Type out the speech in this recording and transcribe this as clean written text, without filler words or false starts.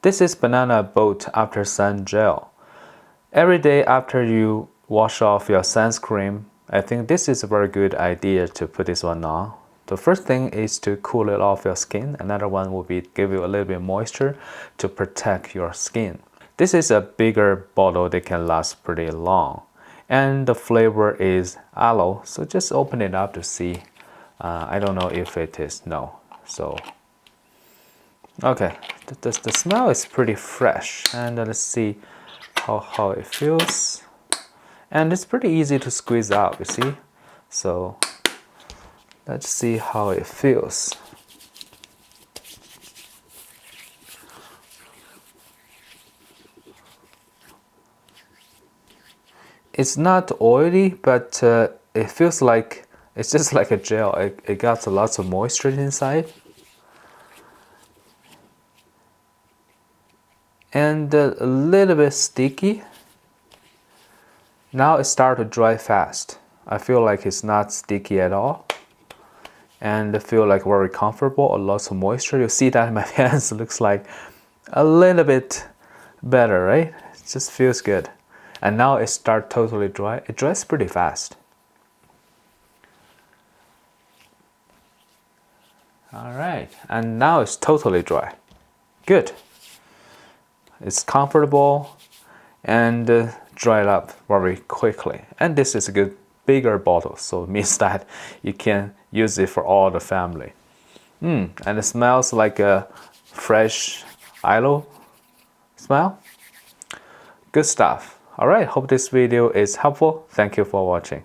This is banana boat after sun gel. Every day after you wash off your sunscreen, I think this is a very good idea to put this one on. The first thing is to cool it off your skin. Another one will be give you a little bit moisture to protect your skin. This is a bigger bottle that can last pretty long. And the flavor is aloe, so just open it up to see. I don't know if it is, no. So, okay, the smell is pretty fresh. And let's see how it feels. And it's pretty easy to squeeze out, you see. So let's see how it feels. It's not oily, but it feels like it's just like a gel. It got lots of moisture inside. And a little bit sticky. Now it starts to dry fast. I feel like it's not sticky at all. And I feel like very comfortable, a lot of moisture. You see that my hands looks like a little bit better, right? It just feels good. And now it starts totally dry. It dries pretty fast. All right, and now it's totally dry. Good. It's comfortable and dried up very quickly. And this is a good bigger bottle, so it means that you can use it for all the family. And it smells like a fresh aloe smell. Good stuff. All right, hope this video is helpful. Thank you for watching.